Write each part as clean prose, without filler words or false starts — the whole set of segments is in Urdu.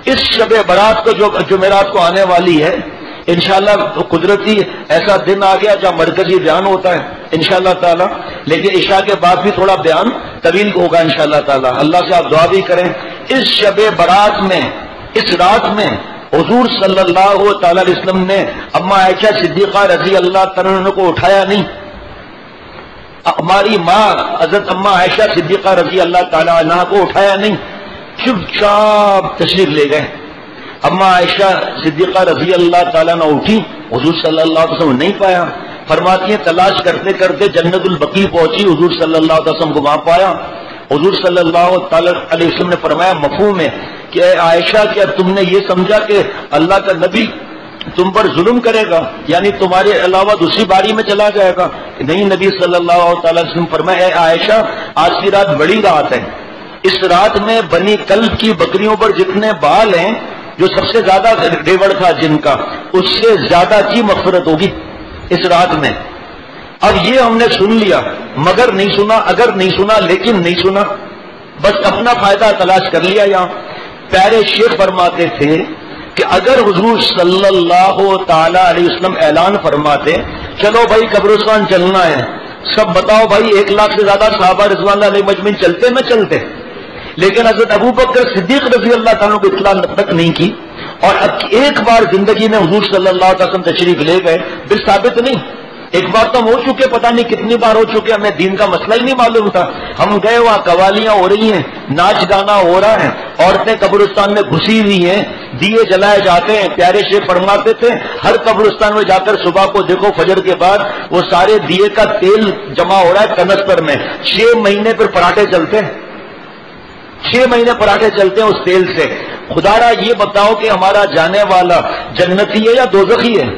اس شب برات کو جو جمعرات کو آنے والی ہے انشاءاللہ قدرتی ایسا دن آ گیا جہاں مرکزی بیان ہوتا ہے انشاءاللہ تعالی، لیکن عشاء کے بعد بھی تھوڑا بیان طویل ہوگا انشاءاللہ تعالی۔ اللہ سے آپ دعا بھی کریں اس شب برات میں، اس رات میں حضور صلی اللہ تعالی علیہ وسلم نے اما عائشہ صدیقہ رضی اللہ تعالیٰ عنہ کو اٹھایا نہیں، ہماری ماں حضرت اما عائشہ صدیقہ رضی اللہ تعالی عنہ کو اٹھایا نہیں، چپ چاپ تشریف لے گئے۔ اما عائشہ صدیقہ رضی اللہ تعالیٰ عنہ اٹھی، حضور صلی اللہ علیہ وسلم نہیں پایا، فرماتی ہیں تلاش کرتے کرتے جنت البقیع پہنچی، حضور صلی اللہ علیہ وسلم کو وہاں پایا۔ حضور صلی اللہ تعالی علیہ وسلم نے فرمایا مفہوم ہے کہ اے عائشہ کیا تم نے یہ سمجھا کہ اللہ کا نبی تم پر ظلم کرے گا، یعنی تمہارے علاوہ دوسری باری میں چلا جائے گا؟ نہیں، نبی صلی اللہ تعالی وسلم فرمایا اے عائشہ آج کی رات بڑی رات ہے، اس رات میں بنی کلب کی بکریوں پر جتنے بال ہیں، جو سب سے زیادہ ریوڑ تھا جن کا، اس سے زیادہ کی مغفرت ہوگی اس رات میں۔ اب یہ ہم نے سن لیا، مگر نہیں سنا، اگر نہیں سنا لیکن نہیں سنا، بس اپنا فائدہ تلاش کر لیا۔ یہاں پیارے شیخ فرماتے تھے کہ اگر حضور صلی اللہ تعالی علیہ وسلم اعلان فرماتے چلو بھائی قبرستان چلنا ہے، سب بتاؤ بھائی 1 لاکھ سے زیادہ صحابہ رضوان اللہ علیہ مجمعین چلتے نہ چلتے، لیکن حضرت ابو بکر صدیق رضی اللہ تعالیٰ کو اطلاع تک نہیں کی، اور ایک بار زندگی میں حضور صلی اللہ علیہ وسلم تشریف لے گئے، بال ثابت نہیں، ایک بار تو ہم ہو چکے، پتہ نہیں کتنی بار ہو چکے، ہمیں دین کا مسئلہ ہی نہیں معلوم تھا، ہم گئے وہاں قوالیاں ہو رہی ہیں، ناچ گانا ہو رہا ہے، عورتیں قبرستان میں گھسی ہوئی ہیں، دیے جلائے جاتے ہیں۔ پیارے شیخ فرماتے تھے ہر قبرستان میں جا کر صبح کو دیکھو فجر کے بعد وہ سارے دیے کا تیل جمع ہو رہا ہے کنستر میں، 6 مہینے پر پراٹھے چلتے ہیں، 6 مہینے پراٹھے چلتے ہیں اس تیل سے۔ خدا را یہ بتاؤ کہ ہمارا جانے والا جنتی ہے یا دوزخی ہے؟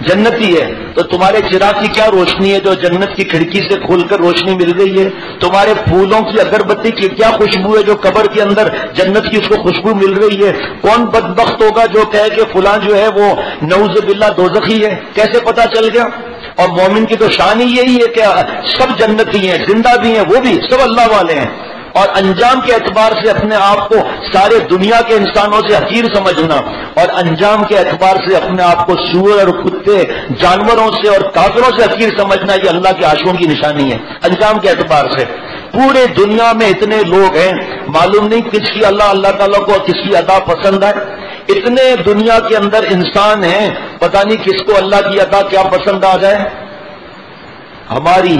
جنتی ہے، تو تمہارے چراغ کی کیا روشنی ہے جو جنت کی کھڑکی سے کھول کر روشنی مل گئی ہے؟ تمہارے پھولوں کی اگربتی کی کیا خوشبو ہے جو قبر کے اندر جنت کی اس کو خوشبو مل رہی ہے؟ کون بدبخت ہوگا جو کہے کہ فلاں جو ہے وہ نعوذ باللہ دوزخی ہے؟ کیسے پتا چل گیا؟ اور مومن کی تو شان ہی یہی ہے کہ سب جنتی ہیں، زندہ بھی ہیں، وہ بھی سب اللہ والے ہیں، اور انجام کے اعتبار سے اپنے آپ کو سارے دنیا کے انسانوں سے حقیر سمجھنا، اور انجام کے اعتبار سے اپنے آپ کو سور اور کتے جانوروں سے اور کافروں سے حقیر سمجھنا، یہ اللہ کے عاشقوں کی نشانی ہے۔ انجام کے اعتبار سے پورے دنیا میں اتنے لوگ ہیں، معلوم نہیں کس کی اللہ تعالیٰ کو کس کی ادا پسند ہے، اتنے دنیا کے اندر انسان ہیں، پتہ نہیں کس کو اللہ کی ادا کیا پسند آ جائے۔ ہماری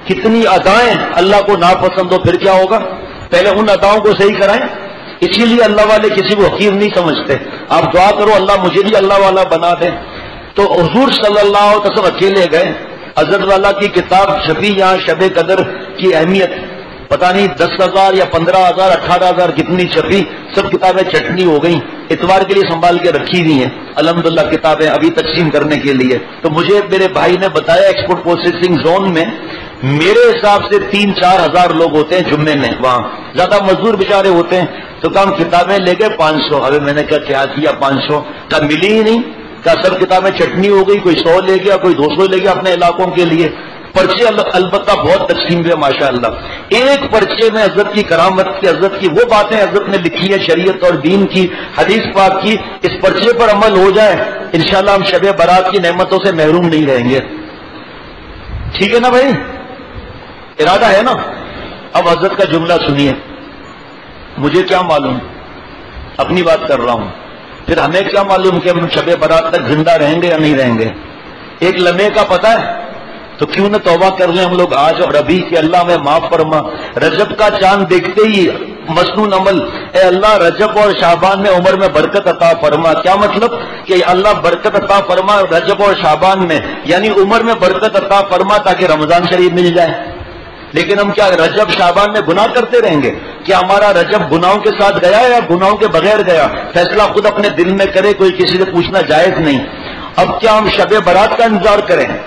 کتنی ادائیں اللہ کو ناپسند ہو، پھر کیا ہوگا؟ پہلے ان اداؤں کو صحیح کرائیں۔ اسی لیے اللہ والے کسی کو حقیر نہیں سمجھتے۔ آپ دعا کرو اللہ مجھے بھی اللہ والا بنا دے۔ تو حضور صلی اللہ علیہ وسلم اکیلے گئے، حضرت والا کی کتاب چھپی، یہاں شب قدر کی اہمیت پتہ نہیں 10,000 یا 15,000 18,000 کتنی چھپی، سب کتابیں چٹنی ہو گئیں، اتوار کے لیے سنبھال کے رکھی ہوئی ہیں الحمدللہ کتابیں ابھی تقسیم کرنے کے لیے۔ تو مجھے میرے بھائی نے بتایا ایکسپورٹ پروسیسنگ زون میں میرے حساب سے 3-4 ہزار لوگ ہوتے ہیں جمعے میں، وہاں زیادہ مزدور بیچارے ہوتے ہیں، تو کم کتابیں لے گئے 500۔ ابھی میں نے کیا کیا 500 کا ملی ہی نہیں، کیا سب کتابیں چٹنی ہو گئی، کوئی 100 لے گیا، کوئی 200 لے گیا اپنے علاقوں کے لیے۔ پرچے البتہ بہت تقسیم ہوئے ماشاءاللہ، ایک پرچے میں حضرت کی کرامت کی، حضرت کی وہ باتیں حضرت نے لکھی ہے شریعت اور دین کی، حدیث پاک کی، اس پرچے پر عمل ہو جائے انشاءاللہ ہم شب برات کی نعمتوں سے محروم نہیں رہیں گے۔ ٹھیک ہے نا بھائی، ارادہ ہے نا؟ اب حضرت کا جملہ سنیے، مجھے کیا معلوم، اپنی بات کر رہا ہوں، پھر ہمیں کیا معلوم کہ ہم شب برات تک زندہ رہیں گے یا نہیں رہیں گے؟ ایک لمحے کا پتہ ہے، تو کیوں نہ توبہ کر لیں ہم لوگ آج اور ابھی کہ اللہ میں معاف فرما۔ رجب کا چاند دیکھتے ہی مسنون عمل، اے اللہ رجب اور شعبان میں عمر میں برکت عطا فرما۔ کیا مطلب؟ کہ اللہ برکت عطا فرما رجب اور شعبان میں، یعنی عمر میں برکت عطا فرما تاکہ رمضان شریف مل جائے۔ لیکن ہم کیا رجب شعبان میں گناہ کرتے رہیں گے؟ کیا ہمارا رجب گناہوں کے ساتھ گیا یا گناہوں کے بغیر گیا؟ فیصلہ خود اپنے دل میں کرے، کوئی کسی سے پوچھنا جائز نہیں۔ اب کیا ہم شب برات کا انتظار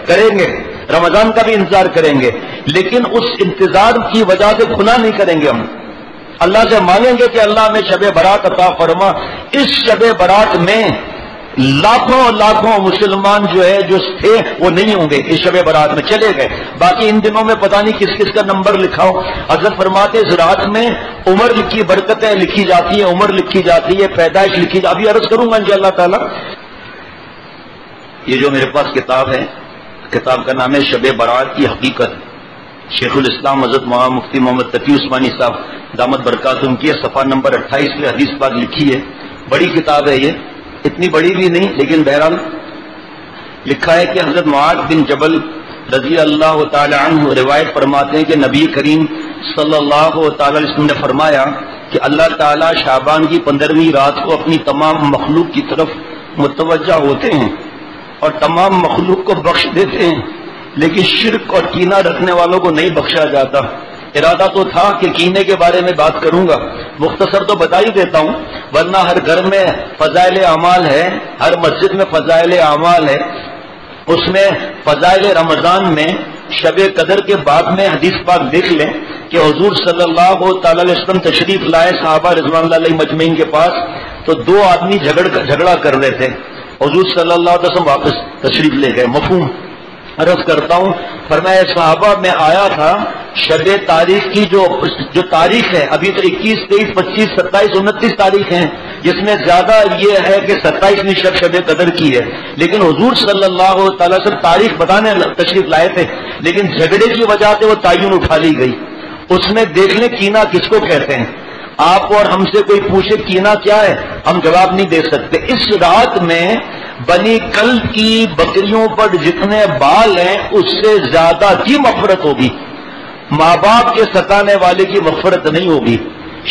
کریں گے، رمضان کا بھی انتظار کریں گے، لیکن اس انتظار کی وجہ سے گناہ نہیں کریں گے۔ ہم اللہ سے مانگیں گے کہ اللہ ہمیں شب برات عطا فرما۔ اس شب برات میں لاکھوں لاکھوں مسلمان جو ہے جو تھے وہ نہیں ہوں گے اس شب برات میں، چلے گئے۔ باقی ان دنوں میں پتہ نہیں کس کس کا نمبر لکھا ہو۔ حضرت فرماتے اس رات میں عمر کی برکتیں لکھی جاتی ہیں، عمر لکھی جاتی ہے، پیدائش لکھی جاتی ہے۔ ابھی عرض کروں گا انشاءاللہ تعالی۔ یہ جو میرے پاس کتاب ہے، کتاب کا نام ہے شب برات کی حقیقت، شیخ الاسلام حضرت مولانا مفتی محمد تقی عثمانی صاحب دامت برکاتہم کی، صفحہ نمبر 28 میں حدیث پاک لکھی ہے۔ بڑی کتاب ہے یہ، اتنی بڑی بھی نہیں، لیکن بہرحال لکھا ہے کہ حضرت معاذ بن جبل رضی اللہ تعالی عنہ روایت فرماتے ہیں کہ نبی کریم صلی اللہ تعالی علیہ وسلم نے فرمایا کہ اللہ تعالی شعبان کی 15ویں رات کو اپنی تمام مخلوق کی طرف متوجہ ہوتے ہیں اور تمام مخلوق کو بخش دیتے ہیں، لیکن شرک اور کینہ رکھنے والوں کو نہیں بخشا جاتا۔ ارادہ تو تھا کہ کینے کے بارے میں بات کروں گا، مختصر تو بتا ہی دیتا ہوں، ورنہ ہر گھر میں فضائل اعمال ہے، ہر مسجد میں فضائل اعمال ہے۔ اس میں فضائل رمضان میں شب قدر کے بعد میں حدیث پاک دیکھ لیں کہ حضور صلی اللہ تعالی علیہ وسلم تشریف لائے صحابہ رضوان اللہ علیہ مجمعین کے پاس، تو دو آدمی جھگڑا کر رہے تھے، حضور صلی اللہ علیہ وسلم واپس تشریف لے گئے۔ مفہوم عرض کرتا ہوں، فرمایا صحابہ میں آیا تھا شب تاریخ کی جو تاریخ ہے، ابھی تو 21، 23، 25، 27، 29 تاریخ ہیں، جس میں زیادہ یہ ہے کہ 27ویں شب قدر کی ہے، لیکن حضور صلی اللہ تعالی وسلم تاریخ بتانے تشریف لائے تھے، لیکن جھگڑے کی وجہ سے وہ تعین اٹھا لی گئی۔ اس میں دیکھ لیں کینہ کس کو کہتے ہیں۔ آپ اور ہم سے کوئی پوچھے کینہ کیا ہے، ہم جواب نہیں دے سکتے۔ اس رات میں بنی کلب کی بکریوں پر جتنے بال ہیں اس سے زیادہ کی مغفرت ہوگی، ماں باپ کے ستانے والے کی مغفرت نہیں ہوگی،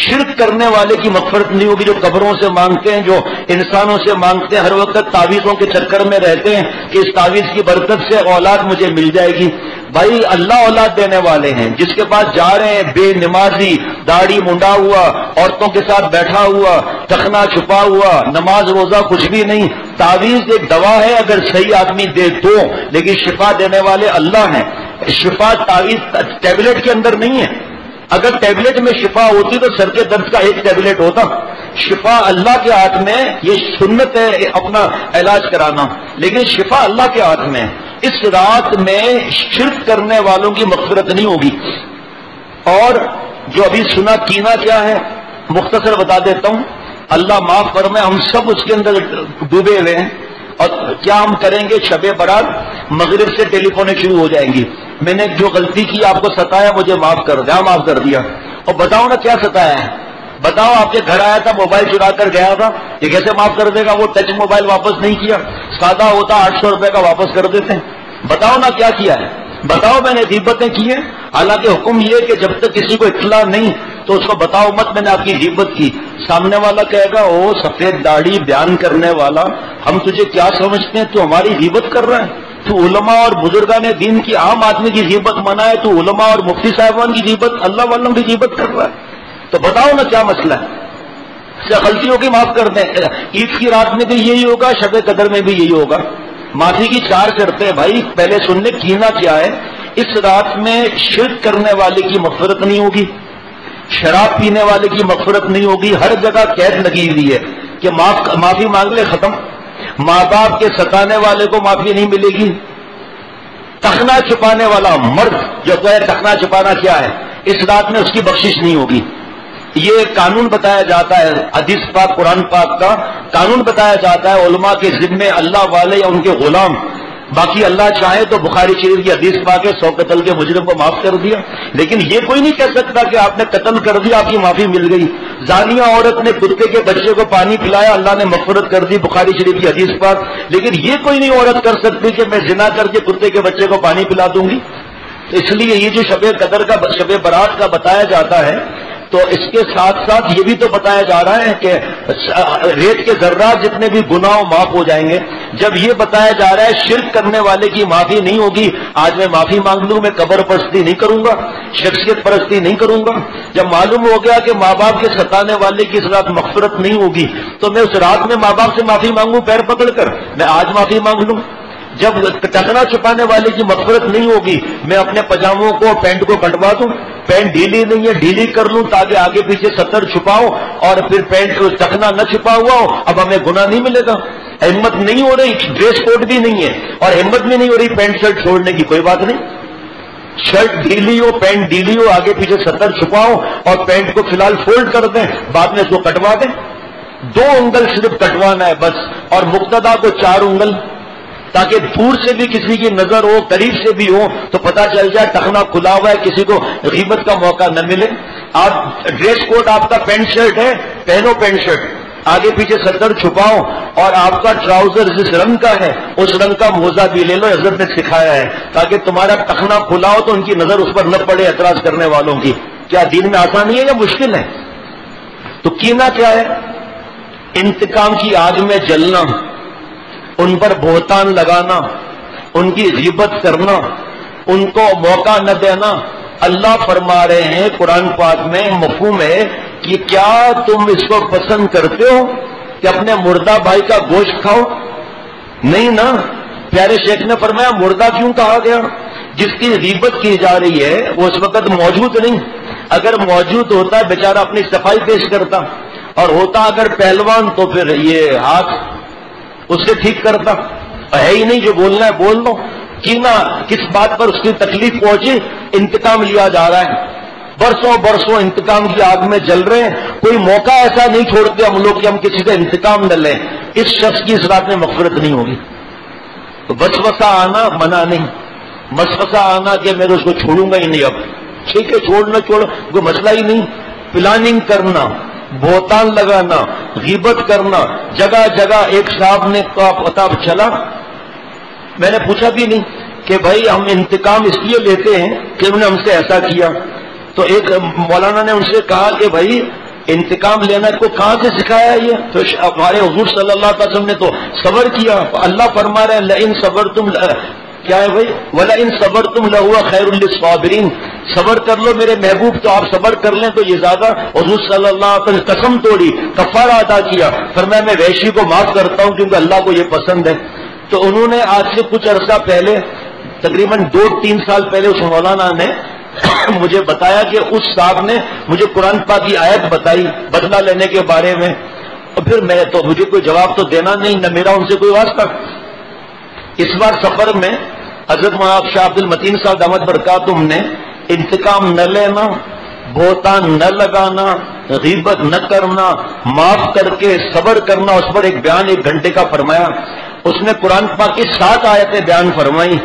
شرک کرنے والے کی مغفرت نہیں ہوگی، جو قبروں سے مانگتے ہیں، جو انسانوں سے مانگتے ہیں، ہر وقت تعویذوں کے چکر میں رہتے ہیں کہ اس تعویذ کی برکت سے اولاد مجھے مل جائے گی۔ بھائی اللہ اولاد دینے والے ہیں، جس کے پاس جا رہے ہیں بے نمازی، داڑھی منڈا ہوا، عورتوں کے ساتھ بیٹھا ہوا، ٹخنا چھپا ہوا، نماز روزہ کچھ بھی نہیں، تعویذ ایک دوا ہے اگر صحیح آدمی دے تو، لیکن شفا دینے والے اللہ ہیں۔ شفا تعویذ ٹیبلٹ کے اندر نہیں ہے، اگر ٹیبلٹ میں شفا ہوتی تو سر کے درد کا ایک ٹیبلٹ ہوتا۔ شفا اللہ کے ہاتھ میں، یہ سنت ہے اپنا علاج کرانا، لیکن شفا اللہ کے ہاتھ میں۔ اس رات میں شرک کرنے والوں کی مغفرت نہیں ہوگی۔ اور جو ابھی سنا کینہ کیا ہے مختصر بتا دیتا ہوں، اللہ معاف فرمائے، ہم سب اس کے اندر ڈوبے ہوئے ہیں۔ اور کیا ہم کریں گے؟ شب برات مغرب سے ٹیلی فونیں شروع ہو جائیں گی، میں نے جو غلطی کی آپ کو ستایا مجھے معاف کر دیا، معاف کر دیا۔ اور بتاؤ نا کیا ستایا ہے، بتاؤ آپ کے گھر آیا تھا موبائل چرا کر گیا تھا، یہ کیسے معاف کر دے گا؟ وہ ٹچ موبائل واپس نہیں کیا، سادہ ہوتا 800 روپے کا واپس کر دیتے ہیں۔ بتاؤ نا کیا کیا ہے، بتاؤ میں نے غیبتیں کی ہیں، حالانکہ حکم یہ کہ جب تک کسی کو اطلاع نہیں تو اس کو بتاؤ مت میں نے آپ کی غیبت کی۔ سامنے والا کہے گا او سفید داڑھی بیان کرنے والا، ہم تجھے کیا سمجھتے ہیں، تو ہماری غیبت کر رہا ہے، تو علماء اور بزرگان دین کی عام آدمی کی غیبت منع ہے، تو علماء اور مفتی صاحبان کی غیبت، اللہ والوں کی غیبت کر رہا ہے، تو بتاؤ نا کیا مسئلہ ہے۔ غلطیوں کی معاف کر دیں، عید کی رات میں بھی یہی ہوگا، شب قدر میں بھی یہی ہوگا، معافی کی 4 شرطیں۔ بھائی پہلے سننے کینہ کیا ہے، اس رات میں شرک کرنے والے کی مغفرت نہیں ہوگی، شراب پینے والے کی مغفرت نہیں ہوگی، ہر جگہ قید لگی ہوئی ہے کہ معافی مانگ لے ختم، ماں باپ کے ستانے والے کو معافی نہیں ملے گی، ٹخنا چھپانے والا مرد جو کہے ٹخنا چھپانا کیا ہے، اس رات میں اس کی بخشش نہیں ہوگی۔ یہ قانون بتایا جاتا ہے، حدیث پاک قرآن پاک کا قانون بتایا جاتا ہے علماء کے ذمے، اللہ والے یا ان کے غلام، باقی اللہ چاہے تو بخاری شریف کی حدیث پاک ہے 100 قتل کے مجرم کو معاف کر دیا، لیکن یہ کوئی نہیں کہہ سکتا کہ آپ نے قتل کر دیا آپ کی معافی مل گئی۔ زانیہ عورت نے کتے کے بچے کو پانی پلایا، اللہ نے مغفرت کر دی، بخاری شریف کی حدیث پاک، لیکن یہ کوئی نہیں عورت کر سکتی کہ میں زنا کر کے کتے کے بچے کو پانی پلا دوں گی۔ اس لیے یہ جو شب قدر کا، شب برات کا بتایا جاتا ہے، تو اس کے ساتھ ساتھ یہ بھی تو بتایا جا رہا ہے کہ ریت کے ذرات جتنے بھی گناہ معاف ہو جائیں گے۔ جب یہ بتایا جا رہا ہے شرک کرنے والے کی معافی نہیں ہوگی، آج میں معافی مانگ لوں، میں قبر پرستی نہیں کروں گا، شخصیت پرستی نہیں کروں گا، جب معلوم ہو گیا کہ ماں باپ کے ستانے والے کی اس رات مغفرت نہیں ہوگی تو میں اس رات میں ماں باپ سے معافی مانگوں پیر پکڑ کر، میں آج معافی مانگ لوں۔ جب ٹکنا چھپانے والے کی مغفرت نہیں ہوگی، میں اپنے پجاموں کو پینٹ کو کٹوا دوں، پینٹ ڈھیلی نہیں ہے ڈھیلی کر لوں تاکہ آگے پیچھے 70 چھپاؤ، اور پھر پینٹ ٹکنا نہ چھپا ہوا ہو، اب ہمیں گناہ نہیں ملے گا۔ ہمت نہیں ہو رہی، ڈریس کوڈ بھی نہیں ہے اور ہمت بھی نہیں ہو رہی پینٹ شرٹ چھوڑنے کی، کوئی بات نہیں، شرٹ ڈھیلی ہو، پینٹ ڈھیلی ہو، آگے پیچھے سطر چھپاؤ اور پینٹ کو فی الحال فولڈ کر دیں، بعد میں اس کو کٹوا دیں، 2 انگل صرف کٹوانا ہے بس، اور مقتدا کو 4 انگل، تاکہ دور سے بھی کسی کی نظر ہو، قریب سے بھی ہو تو پتہ چل جائے ٹخنا کھلا ہوا ہے، کسی کو غیبت کا موقع نہ ملے۔ آپ ڈریس کوڈ آپ کا پینٹ شرٹ ہے، پہنو پینٹ شرٹ، آگے پیچھے سطر چھپاؤ، اور آپ کا ٹراؤزر جس رنگ کا ہے اس رنگ کا موزہ بھی لے لو، حضرت نے سکھایا ہے، تاکہ تمہارا ٹخنا کھلا ہو تو ان کی نظر اس پر نہ پڑے اعتراض کرنے والوں کی۔ کیا دین میں آسانی ہے یا مشکل ہے؟ تو کینہ کیا ہے؟ انتقام کی آگ میں جلنا، ان پر بہتان لگانا، ان کی غیبت کرنا، ان کو موقع نہ دینا۔ اللہ فرما رہے ہیں قرآن پاک میں، مفہوم ہے کہ کیا تم اس کو پسند کرتے ہو کہ اپنے مردہ بھائی کا گوشت کھاؤ؟ نہیں نا، پیارے شیخ نے فرمایا مردہ کیوں کہا گیا؟ جس کی غیبت کی جا رہی ہے وہ اس وقت موجود نہیں، اگر موجود ہوتا بیچارہ اپنی صفائی پیش کرتا، اور ہوتا اگر پہلوان تو پھر یہ ہاتھ اس سے ٹھیک کرتا، ہے ہی نہیں، جو بولنا ہے بول دو۔ کینہ کس بات پر اس کی تکلیف پہنچی؟ انتقام لیا جا رہا ہے، برسوں برسوں انتقام کی آگ میں جل رہے ہیں، کوئی موقع ایسا نہیں چھوڑتے ہم لوگ کہ ہم کسی کا انتقام نہ لیں۔ اس شخص کی اس رات میں مغفرت نہیں ہوگی۔ تو وسوسہ آنا منع نہیں، وسوسہ آنا کہ میں اس کو چھوڑوں گا ہی نہیں، اب ٹھیک ہے چھوڑ نہ چھوڑ کوئی مسئلہ ہی نہیں۔ پلاننگ کرنا، بہتان لگانا، غیبت کرنا، جگہ جگہ ایک صاحب نے پتہ چلا، میں نے پوچھا بھی نہیں کہ بھائی ہم انتقام اس لیے لیتے ہیں کہ انہوں نے ہم سے ایسا کیا، تو ایک مولانا نے ان سے کہا کہ بھائی انتقام لینا کو کہاں سے سکھایا یہ؟ تو ہمارے حضور صلی اللہ علیہ وسلم نے تو صبر کیا، اللہ فرما رہے ہیں لئن صبرتم، کیا ہے بھائی وَلَئِن صَبَرْتُمْ لَهُوَ خَيْرٌ لِلصَّابِرِينَ، صبر کر لو میرے محبوب تو آپ صبر کر لیں تو یہ زیادہ۔ حضور صلی اللہ علیہ وسلم قسم توڑی، کفارہ ادا کیا، فرمایا میں وحشی کو معاف کرتا ہوں کیونکہ اللہ کو یہ پسند ہے۔ تو انہوں نے آج سے کچھ عرصہ پہلے، تقریباً 2-3 سال پہلے، اس مولانا نے مجھے بتایا کہ اس صاحب نے مجھے قرآن پاک کی آیت بتائی بدلہ لینے کے بارے میں، اور پھر میں تو مجھے کوئی جواب تو دینا نہیں، نہ میرا ان سے کوئی واسطہ۔ اس بار سفر میں حضرت مولانا شاہ عبد المتین صاحب دامت برکاتہم نے انتقام نہ لینا، بہتان نہ لگانا، غیبت نہ کرنا، معاف کر کے صبر کرنا، اس پر ایک بیان 1 گھنٹے کا فرمایا۔ اس نے قرآن پاک کی 7 آیتیں بیان فرمائی،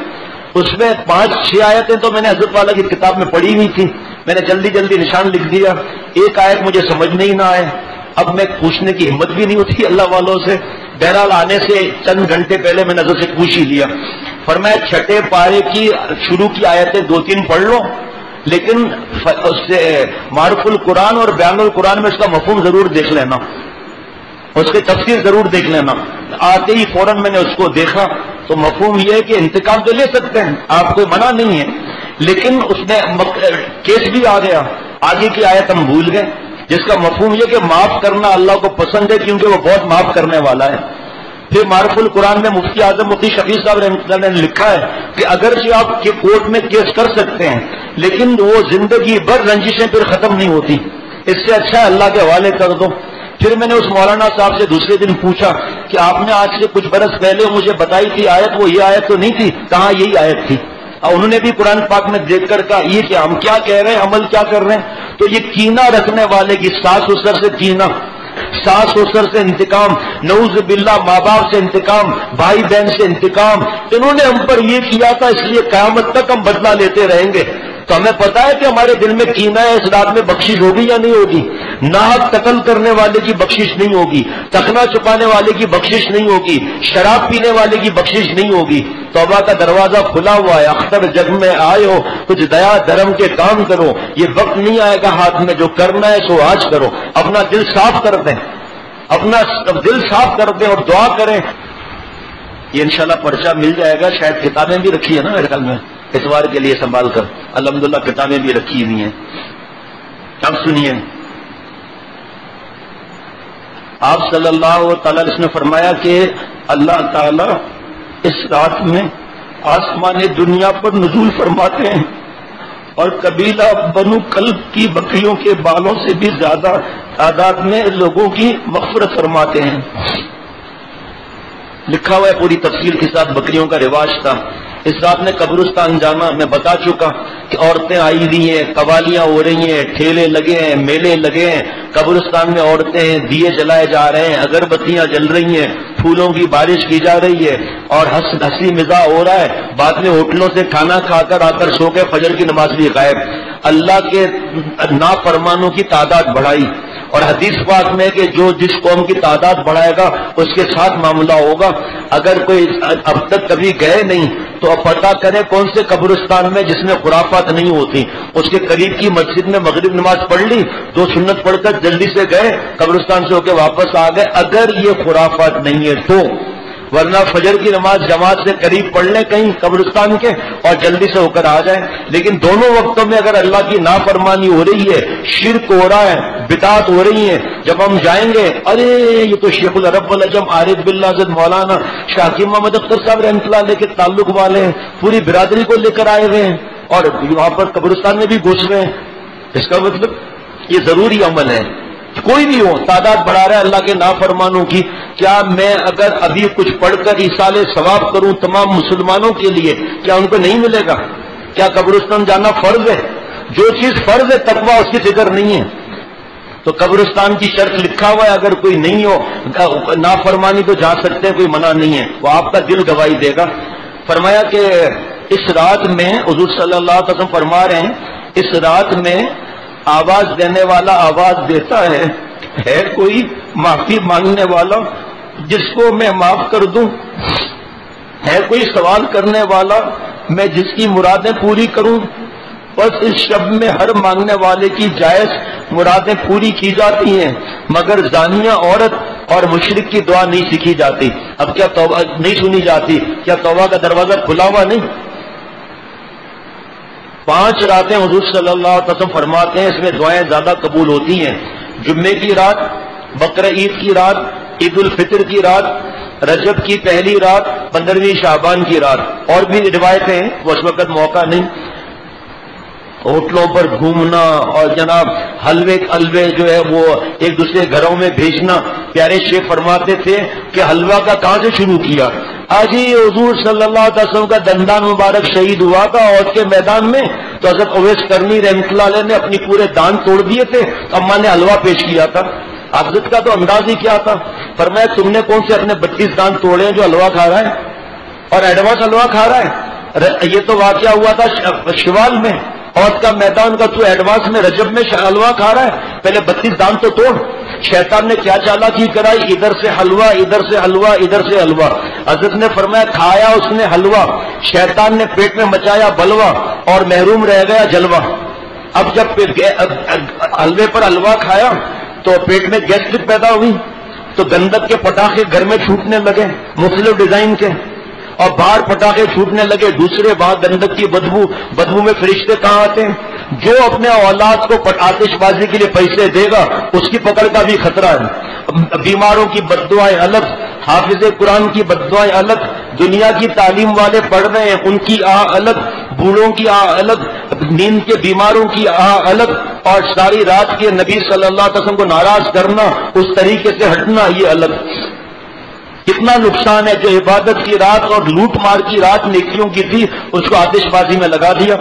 اس میں 5-6 آیتیں تو میں نے حضرت والا کی کتاب میں پڑھی ہوئی تھی، میں نے جلدی جلدی نشان لکھ دیا، ایک آیت مجھے سمجھ نہیں نہ آئے، اب میں پوچھنے کی ہمت بھی نہیں ہوتی اللہ والوں سے، بہرحال آنے سے چند گھنٹے پہلے میں نظر سے پوچھ ہی لیا۔ فرمایا 6 پارے کی شروع کی آیتیں 2-3 پڑھ لو، لیکن اس سے معرف القرآن اور بیان القرآن میں اس کا مفہوم ضرور دیکھ لینا، اس کی تفسیر ضرور دیکھ لینا۔ آتے ہی فوراً میں نے اس کو دیکھا تو مفہوم یہ ہے کہ انتقام تو لے سکتے ہیں، آپ کو منع نہیں ہے، لیکن اس میں کیس بھی آ گیا، آگے کی آیت ہم بھول گئے، جس کا مفہوم یہ کہ معاف کرنا اللہ کو پسند ہے کیونکہ وہ بہت معاف کرنے والا ہے۔ پھر معرف القرآن میں مفتی اعظم مفتی شفیع صاحب رحمۃ اللہ نے لکھا ہے کہ اگرچہ آپ کے کورٹ میں کیس کر سکتے ہیں لیکن وہ زندگی بھر رنجشیں پھر ختم نہیں ہوتی، اس سے اچھا اللہ کے حوالے کر دو۔ پھر میں نے اس مولانا صاحب سے دوسرے دن پوچھا کہ آپ نے آج سے کچھ برس پہلے مجھے بتائی تھی آیت، وہ یہ آیت تو نہیں تھی، کہاں یہی آیت تھی؟ اور انہوں نے بھی قرآن پاک میں دیکھ کر کہا یہ کہ ہم کیا کہہ رہے ہیں، عمل کیا کر رہے ہیں۔ تو یہ کینہ رکھنے والے کی ساس سسر سے کینہ، ساس سسر سے انتقام، نعوذ باللہ ماں باپ سے انتقام، بھائی بہن سے انتقام، انہوں نے ہم پر یہ کیا تھا اس لیے قیامت تک ہم بدلہ لیتے رہیں گے۔ تو ہمیں پتا ہے کہ ہمارے دل میں کینہ ہے، اس رات میں بخشش ہوگی یا نہیں ہوگی؟ ناحق قتل کرنے والے کی بخشش نہیں ہوگی، ٹخنا چھپانے والے کی بخشش نہیں ہوگی، شراب پینے والے کی بخشش نہیں ہوگی۔ توبہ کا دروازہ کھلا ہوا ہے، اختر جگ میں آئے ہو، کچھ دیا دھرم کے کام کرو، یہ وقت نہیں آئے گا ہاتھ میں، جو کرنا ہے سو آج کرو، اپنا دل صاف کر دیں، اپنا دل صاف کر دیں اور دعا کریں۔ یہ انشاءاللہ پرچہ مل جائے گا، شاید کتابیں بھی رکھی ہے نا میرے خیال میں، اتوار کے لیے سنبھال کر الحمدللہ کتابیں بھی رکھی ہوئی ہیں۔ اب سنیے، آپ صلی اللہ تعالی علیہ وسلم نے فرمایا کہ اللہ تعالی اس رات میں آسمان دنیا پر نزول فرماتے ہیں اور قبیلہ بنو کلب کی بکریوں کے بالوں سے بھی زیادہ تعداد میں لوگوں کی مغفرت فرماتے ہیں۔ لکھا ہوا ہے پوری تفصیل کے ساتھ، بکریوں کا رواج تھا۔ اس رات میں قبرستان جانا میں بتا چکا کہ عورتیں آئی ہوئی ہیں، قوالیاں ہو رہی ہیں، ٹھیلے لگے ہیں، میلے لگے ہیں، قبرستان میں عورتیں ہیں، دیے جلائے جا رہے ہیں، اگربتیاں جل رہی ہیں، پھولوں کی بارش کی جا رہی ہے، اور ہنسی مزاح ہو رہا ہے۔ بعد میں ہوٹلوں سے کھانا کھا کر آ کر سو کے فجر کی نماز بھی غائب۔ اللہ کے نافرمانوں کی تعداد بڑھائی، اور حدیث پاک میں کہ جو جس قوم کی تعداد بڑھائے گا اس کے ساتھ معاملہ ہوگا۔ اگر کوئی اب تک کبھی گئے نہیں تو اب پتہ کریں کون سے قبرستان میں جس میں خرافات نہیں ہوتی، اس کے قریب کی مسجد میں مغرب نماز پڑھ لی، 2 سنت پڑھ کر جلدی سے گئے، قبرستان سے ہو کے واپس آ گئے، اگر یہ خرافات نہیں ہے تو۔ ورنہ فجر کی نماز جماعت سے قریب پڑھ لیں کہیں قبرستان کے اور جلدی سے ہو کر آ جائیں۔ لیکن دونوں وقتوں میں اگر اللہ کی نافرمانی ہو رہی ہے، شرک ہو رہا ہے، بدعات ہو رہی ہیں، جب ہم جائیں گے ارے یہ تو شیخ العرب العجم عارف باللہ حضرت مولانا شاہ حکیم محمد اختر صاحب رحمۃ اللہ علیہ کے تعلق والے ہیں، پوری برادری کو لے کر آئے ہوئے ہیں اور وہاں پر قبرستان میں بھی گھس رہے ہیں، اس کا مطلب یہ ضروری عمل ہے۔ کوئی بھی ہو تعداد بڑھا رہا ہے اللہ کے نافرمانوں کی۔ کیا میں اگر ابھی کچھ پڑھ کر ایصال ثواب کروں تمام مسلمانوں کے لیے، کیا ان کو نہیں ملے گا؟ کیا قبرستان جانا فرض ہے؟ جو چیز فرض ہے تقویٰ اس کی فکر نہیں ہے۔ تو قبرستان کی شرط لکھا ہوا ہے، اگر کوئی نہیں ہو نافرمانی تو جا سکتے ہیں، کوئی منع نہیں ہے، وہ آپ کا دل گواہی دے گا۔ فرمایا کہ اس رات میں حضور صلی اللہ علیہ وسلم فرما رہے ہیں، اس رات میں آواز دینے والا آواز دیتا ہے کوئی معافی مانگنے والا جس کو میں معاف کر دوں، ہے کوئی سوال کرنے والا میں جس کی مرادیں پوری کروں۔ بس اس شب میں ہر مانگنے والے کی جائز مرادیں پوری کی جاتی ہیں، مگر زانیہ عورت اور مشرک کی دعا نہیں سیکھی جاتی۔ اب کیا توبہ نہیں سنی جاتی؟ کیا توبہ کا دروازہ کھلا ہوا نہیں؟ 5 راتیں حضور صلی اللہ علیہ وسلم فرماتے ہیں اس میں دعائیں زیادہ قبول ہوتی ہیں۔ جمعے کی رات، بقرہ عید کی رات، عید الفطر کی رات، رجب کی پہلی رات، 15ویں شعبان کی رات، اور بھی روایتیں ہیں، وہ اس وقت موقع نہیں۔ ہوٹلوں پر گھومنا اور جناب حلوے جو ہے وہ ایک دوسرے گھروں میں بھیجنا، پیارے شیخ فرماتے تھے کہ حلوہ کا کہاں سے شروع کیا؟ آج ہی حضور صلی اللہ علیہ وسلم کا دندان مبارک شہید ہوا تھا عہد کے میدان میں، تو حضرت اویس کرنی رحمۃ اللہ علیہ نے اپنی پورے دان توڑ دیے تھے، اماں نے حلوہ پیش کیا تھا۔ حضرت کا تو انداز ہی کیا تھا، فرمایا تم نے کون سے اپنے 32 دان توڑے ہیں جو حلوہ کھا رہا ہے اور ایڈوانس حلوہ کھا رہا ہے؟ یہ تو واقعہ ہوا تھا شوال میں، عہد کا میدان کا تو ایڈوانس میں رجب میں حلوہ کھا رہا ہے، پہلے 32 دان تو توڑ۔ شیطان نے کیا چالاکی کرائی، ادھر سے حلوہ ادھر سے حلوہ ادھر سے حلوہ۔ حضرت نے فرمایا کھایا اس نے حلوہ، شیطان نے پیٹ میں مچایا بلوہ اور محروم رہ گیا جلوہ۔ اب جب حلوے پر حلوہ کھایا تو پیٹ میں گیسٹرک پیدا ہوئی، تو گندک کے پٹاخے گھر میں چھوٹنے لگے مختلف ڈیزائن کے، اور باہر پٹاخے چھوٹنے لگے دوسرے، باہر گندک کی بدبو میں فرشتے کہاں آتے ہیں؟ جو اپنے اولاد کو آتش بازی کے لیے پیسے دے گا اس کی پکڑ کا بھی خطرہ ہے۔ بیماروں کی بددعائیں الگ، حافظ قرآن کی بددعائیں الگ، دنیا کی تعلیم والے پڑھ رہے ہیں ان کی الگ، بوڑھوں کی الگ، نیند کے بیماروں کی الگ، اور ساری رات کے نبی صلی اللہ علیہ وسلم کو ناراض کرنا، اس طریقے سے ہٹنا، یہ الگ۔ کتنا نقصان ہے جو عبادت کی رات اور لوٹ مار کی رات نیکیوں کی تھی اس کو آتش بازی میں لگا دیا،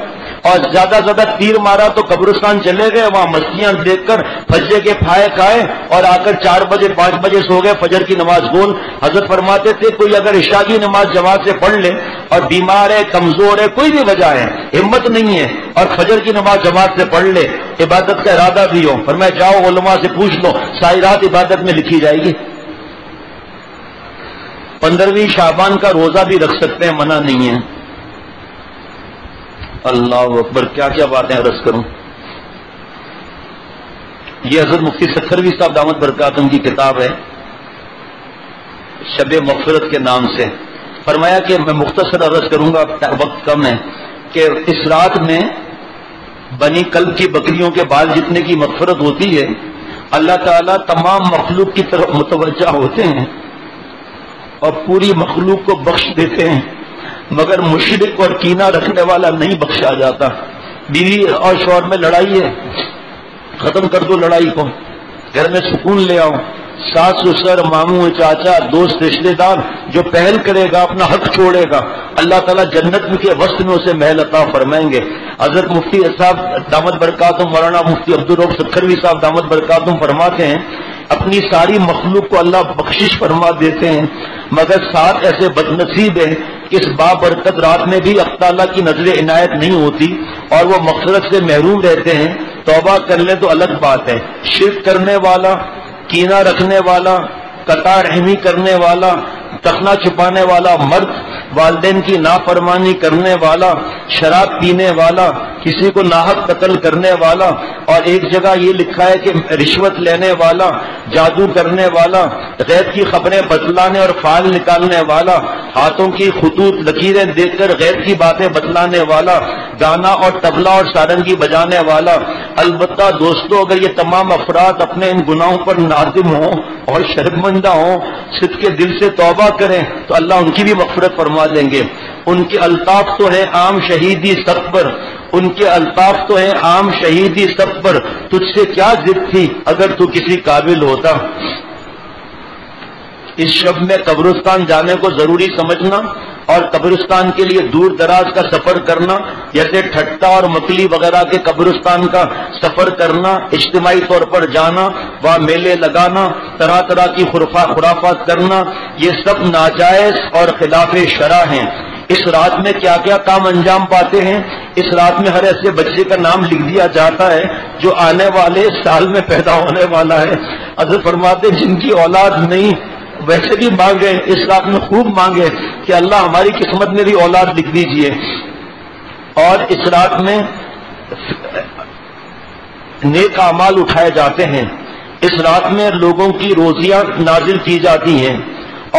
اور زیادہ زیادہ تیر مارا تو قبرستان چلے گئے، وہاں مستیاں دیکھ کر فجر کے پھائے کھائے اور آ کر 4 بجے 5 بجے سو گئے، فجر کی نماز گول۔ حضرت فرماتے تھے کوئی اگر عشاء کی نماز جماعت سے پڑھ لے اور بیمار ہے، کمزور ہے، کوئی بھی وجہ ہے، ہمت نہیں ہے، اور فجر کی نماز جماعت سے پڑھ لے، عبادت کا ارادہ بھی ہو، فرمایا جاؤ علماء سے پوچھ لو، ساری رات عبادت میں لکھی جائے گی۔ 15ویں شعبان کا روزہ بھی رکھ سکتے ہیں، منع نہیں ہے۔ اللہ اکبر، کیا کیا باتیں عرض کروں۔ یہ حضرت مفتی سکھروی صاحب دامت برکاتہم کی کتاب ہے شب مغفرت کے نام سے۔ فرمایا کہ میں مختصر عرض کروں گا، وقت کم ہے، کہ اس رات میں بنی کلب کی بکریوں کے بال جتنے کی مغفرت ہوتی ہے، اللہ تعالیٰ تمام مخلوق کی طرف متوجہ ہوتے ہیں اور پوری مخلوق کو بخش دیتے ہیں، مگر مشرک اور کینہ رکھنے والا نہیں بخشا جاتا۔ بیوی اور شوہر میں لڑائی ہے، ختم کر دو لڑائی کو، گھر میں سکون لے آؤ، ساس سسر ماموں چاچا دوست رشتے دار جو پہل کرے گا اپنا حق چھوڑے گا اللہ تعالیٰ جنت کے وسط میں اسے محل عطا فرمائیں گے. حضرت مفتی صاحب دامت برکاتہم مولانا مفتی عبدالرؤف سکھروی صاحب دامت برکاتہم فرماتے ہیں اپنی ساری مخلوق کو اللہ بخشش فرما دیتے ہیں مگر ساتھ ایسے بدنصیب ہیں کہ اس بابرکت رات میں بھی اللہ تعالیٰ کی نظر عنایت نہیں ہوتی اور وہ مغفرت سے محروم رہتے ہیں. توبہ کر لیں تو الگ بات ہے. شرک کرنے والا، کینہ رکھنے والا، قطع رحمی کرنے والا، ٹخنا چھپانے والا مرد، والدین کی نافرمانی کرنے والا، شراب پینے والا، کسی کو ناحق قتل کرنے والا، اور ایک جگہ یہ لکھا ہے کہ رشوت لینے والا، جادو کرنے والا، غیب کی خبریں بتلانے اور فعال نکالنے والا، ہاتھوں کی خطوط لکیریں دیکھ کر غیب کی باتیں بتلانے والا، گانا اور طبلہ اور سارنگی بجانے والا. البتہ دوستو اگر یہ تمام افراد اپنے ان گناہوں پر نادم ہوں اور شرمندہ ہوں، صدق کے دل سے توبہ کریں تو اللہ ان کی بھی مغفرت فرما دیں گے. ان کے الطاف تو ہیں عام شہیدی سب پر، ان کے الطاف تو ہیں عام شہیدی سب پر، تجھ سے کیا ضد تھی اگر تو کسی قابل ہوتا. اس شب میں قبرستان جانے کو ضروری سمجھنا اور قبرستان کے لیے دور دراز کا سفر کرنا، جیسے ٹھٹا اور مکلی وغیرہ کے قبرستان کا سفر کرنا، اجتماعی طور پر جانا، وہاں میلے لگانا، طرح طرح کی خرافات کرنا، یہ سب ناجائز اور خلاف شرع ہیں. اس رات میں کیا کیا کام انجام پاتے ہیں؟ اس رات میں ہر ایسے بچے کا نام لکھ دیا جاتا ہے جو آنے والے سال میں پیدا ہونے والا ہے. حضرت فرماتے جن کی اولاد نہیں ویسے بھی مانگے، اس رات میں خوب مانگے کہ اللہ ہماری قسمت میں بھی اولاد لکھ دیجئے. اور اس رات میں نیک اعمال اٹھائے جاتے ہیں. اس رات میں لوگوں کی روزیاں نازل کی جاتی ہیں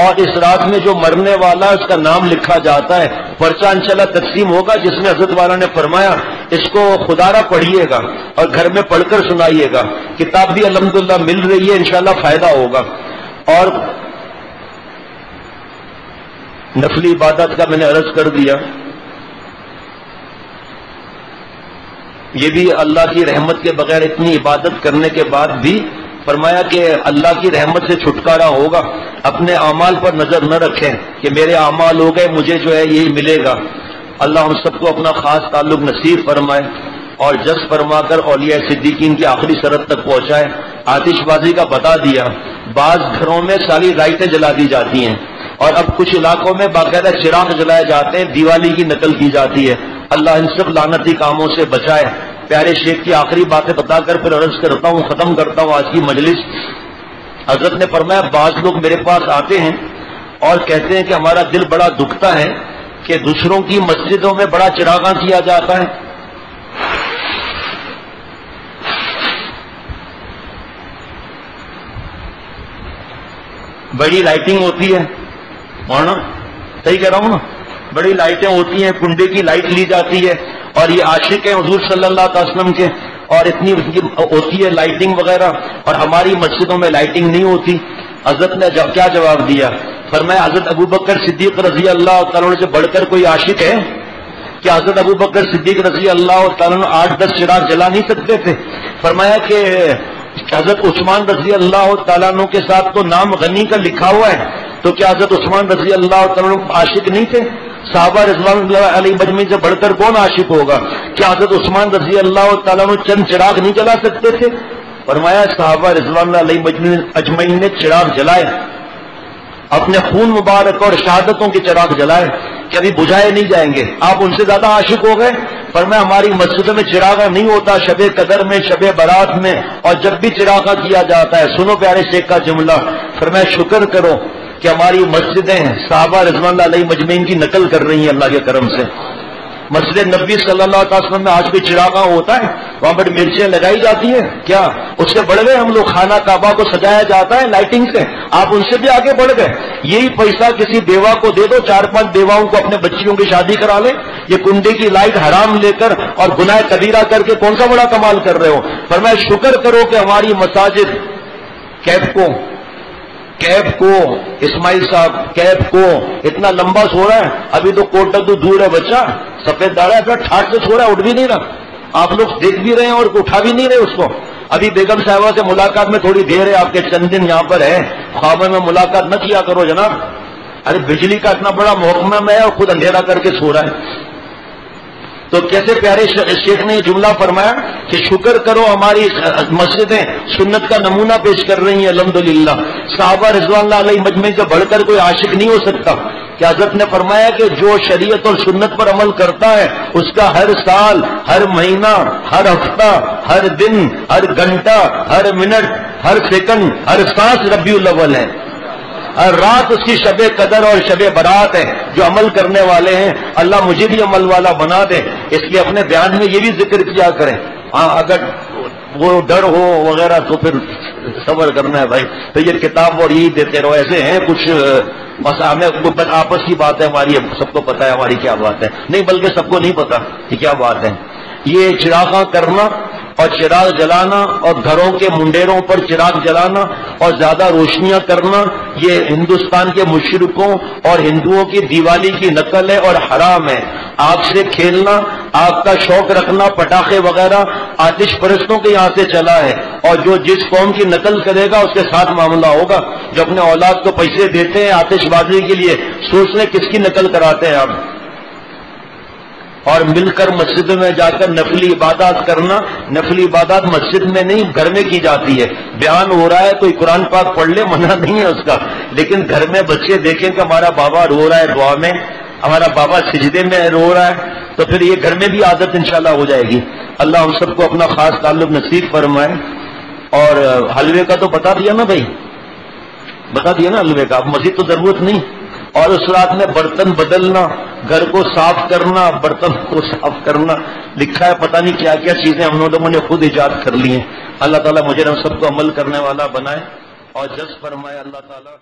اور اس رات میں جو مرنے والا ہے اس کا نام لکھا جاتا ہے. پرچہ انشاءاللہ تقسیم ہوگا جس میں حضرت والا نے فرمایا اس کو خدارہ پڑھیے گا اور گھر میں پڑھ کر سنائیے گا. کتاب بھی الحمدللہ مل رہی ہے، انشاءاللہ فائدہ ہوگا. اور نفلی عبادت کا میں نے عرض کر دیا، یہ بھی اللہ کی رحمت کے بغیر اتنی عبادت کرنے کے بعد بھی فرمایا کہ اللہ کی رحمت سے چھٹکارا ہوگا. اپنے اعمال پر نظر نہ رکھیں کہ میرے اعمال ہو گئے مجھے جو ہے یہی ملے گا. اللہ ہم سب کو اپنا خاص تعلق نصیب فرمائے اور جذب فرما کر اولیاء صدیقین کی آخری سرحد تک پہنچائے. آتش بازی کا بتا دیا، بعض گھروں میں ساری لائٹیں جلا دی جاتی ہیں اور اب کچھ علاقوں میں باقاعدہ چراغ جلائے جاتے ہیں، دیوالی کی نقل کی جاتی ہے. اللہ ان سب لعنتی کاموں سے بچائے. پیارے شیخ کی آخری باتیں بتا کر پھر عرض کرتا ہوں، ختم کرتا ہوں آج کی مجلس. حضرت نے فرمایا بعض لوگ میرے پاس آتے ہیں اور کہتے ہیں کہ ہمارا دل بڑا دکھتا ہے کہ دوسروں کی مسجدوں میں بڑا چراغاں کیا جاتا ہے. بڑی لائٹنگ ہوتی ہے، مولانا صحیح کہہ رہا ہوں نا، بڑی لائٹیں ہوتی ہیں، کنڈے کی لائٹ لی جاتی ہے اور یہ عاشق ہیں حضور صلی اللہ علیہ وسلم کے اور اتنی ہوتی ہے لائٹنگ وغیرہ، اور ہماری مسجدوں میں لائٹنگ نہیں ہوتی. حضرت نے کیا جواب دیا؟ فرمایا حضرت ابوبکر صدیق رضی اللہ تعالیٰ عنہ سے بڑھ کر کوئی عاشق ہے کہ حضرت ابوبکر صدیق رضی اللہ تعالیٰ عنہ 8-10 چراغ جلا نہیں سکتے تھے؟ فرمایا کہ حضرت عثمان رضی اللہ تعالیٰ عنہ کے ساتھ تو نام غنی کا لکھا ہوا ہے، تو کیا حضرت عثمان رضی اللہ تعالیٰ عنہ عاشق نہیں تھے؟ صحابہ رضوان اللہ علیہ مجمعین سے بڑھ کر کون عاشق ہوگا؟ کیا حضرت عثمان رضی اللہ تعالیٰ عنہ چند چراغ نہیں جلا سکتے تھے؟ فرمایا صحابہ رضوان اللہ علیہ اجمعین نے چراغ جلائے، اپنے خون مبارک اور شہادتوں کے چراغ جلائے کہ ابھی بجھائے نہیں جائیں گے. آپ ان سے زیادہ عاشق ہو گئے. فرمایا ہماری مسجدوں میں چراغا نہیں ہوتا، شب قدر میں، شب برات میں، اور جب بھی چراغا کیا جاتا ہے. سنو پیارے شیخ کا جملہ، فرمایا شکر کرو کہ ہماری مسجدیں صحابہ رضوان اللہ علیہ مجمعین کی نقل کر رہی ہیں اللہ کے کرم سے. مسجد نبی صلی اللہ علیہ وسلم میں آج بھی چراغا ہوتا ہے، وہاں پر مرچیں لگائی جاتی ہیں. کیا اس سے بڑھ گئے ہم لوگ؟ خانہ کعبہ کو سجایا جاتا ہے لائٹنگ سے، آپ ان سے بھی آگے بڑھ گئے. یہی پیسہ کسی بیوہ کو دے دو، 4-5 بیواؤں کو اپنے بچیوں کی شادی کرا لیں. یہ کنڈے کی لائٹ حرام لے کر اور گناہ کبیرہ کر کے کون سا بڑا کمال کر رہے ہو؟ فرمایا شکر کرو کہ ہماری مساجد کیب کو اسماعیل صاحب کیب کو اتنا لمبا سو رہا ہے، ابھی تو کوٹا تو دور ہے بچہ، سفید داڑھا ہے، پھر ٹھاٹ سے سو رہا ہے، اٹھ بھی نہیں رہا. آپ لوگ دیکھ بھی رہے ہیں اور اٹھا بھی نہیں رہے اس کو. ابھی بیگم صاحبہ سے ملاقات میں تھوڑی دیر ہے، آپ کے چند دن یہاں پر ہے، خوابوں میں ملاقات نہ کیا کرو جناب. ارے بجلی کا اتنا بڑا محکمہ ہے اور خود اندھیرا کر کے سو رہا ہے. تو کیسے پیارے شیخ نے یہ جملہ فرمایا کہ شکر کرو ہماری مسجدیں سنت کا نمونہ پیش کر رہی ہیں الحمدللہ. صحابہ رضوان اللہ علیہ مجمع سے بڑھ کر کوئی عاشق نہیں ہو سکتا کہ حضرت نے فرمایا کہ جو شریعت اور سنت پر عمل کرتا ہے اس کا ہر سال، ہر مہینہ، ہر ہفتہ، ہر دن، ہر گھنٹہ، ہر منٹ، ہر سیکنڈ، ہر سانس ربیع الاول ہے. ہر رات اس کی شب قدر اور شب برات ہے. جو عمل کرنے والے ہیں اللہ مجھے بھی عمل والا بنا دے. اس لیے اپنے بیان میں یہ بھی ذکر کیا کریں. ہاں اگر وہ ڈر ہو وغیرہ تو پھر صبر کرنا ہے بھائی. تو یہ کتاب اور یہی دیتے رہو. ایسے ہیں کچھ ہمیں آپس کی بات ہے ہماری، سب کو پتا ہے ہماری کیا بات ہے. نہیں بلکہ سب کو نہیں پتا کہ کیا بات ہے. یہ چراغاں کرنا اور چراغ جلانا اور گھروں کے منڈیروں پر چراغ جلانا اور زیادہ روشنیاں کرنا، یہ ہندوستان کے مشرکوں اور ہندوؤں کی دیوالی کی نقل ہے اور حرام ہے. آگ سے کھیلنا، آگ کا شوق رکھنا، پٹاخے وغیرہ آتش پرستوں کے یہاں سے چلا ہے. اور جو جس قوم کی نقل کرے گا اس کے ساتھ معاملہ ہوگا. جو اپنے اولاد کو پیسے دیتے ہیں آتش بازی کے لیے، سوچ لیں کس کی نقل کراتے ہیں آپ. اور مل کر مسجد میں جا کر نفلی عبادات کرنا، نفلی عبادات مسجد میں نہیں گھر میں کی جاتی ہے. بیان ہو رہا ہے کوئی قرآن پاک پڑھ لے، منع نہیں ہے اس کا، لیکن گھر میں بچے دیکھیں کہ ہمارا بابا رو رہا ہے دعا میں، ہمارا بابا سجدے میں رو رہا ہے، تو پھر یہ گھر میں بھی عادت انشاءاللہ ہو جائے گی. اللہ ہم سب کو اپنا خاص تعلق نصیب فرمائے. اور حلوے کا تو بتا دیا نا بھائی، بتا دیا نا حلوے کا، اب مزید تو ضرورت نہیں. اور اس رات میں برتن بدلنا، گھر کو صاف کرنا، برتن کو صاف کرنا، لکھا ہے پتہ نہیں کیا کیا چیزیں ہم لوگوں نے خود ایجاد کر لی ہیں. اللہ تعالیٰ مجھے ہم سب کو عمل کرنے والا بنائے اور جذب فرمائے. اللہ تعالیٰ